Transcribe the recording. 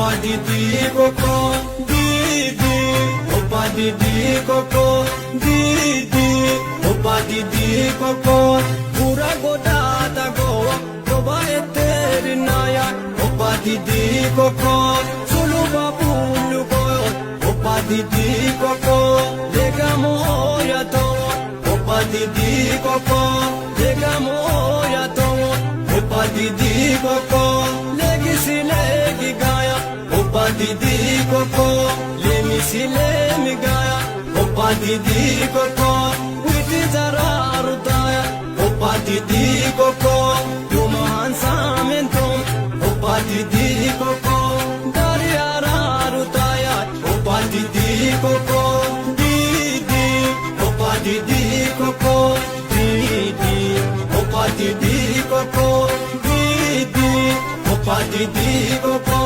opa didi koko didi, opa didi koko didi, opa didi koko pura goda ta goa toba eteri naya opa didi koko sulu babulu ko opa didi koko lega moya to opa didi koko lega moya to opa didi koko legi silegi gaya opa didi koko lemi silemi gaya opa didi koko witi zararu daya opa didi koko yumahan samentum opa didi koko dariyararu daya opa didi koko didi opa didi koko didi opa didi koko didi opa didi koko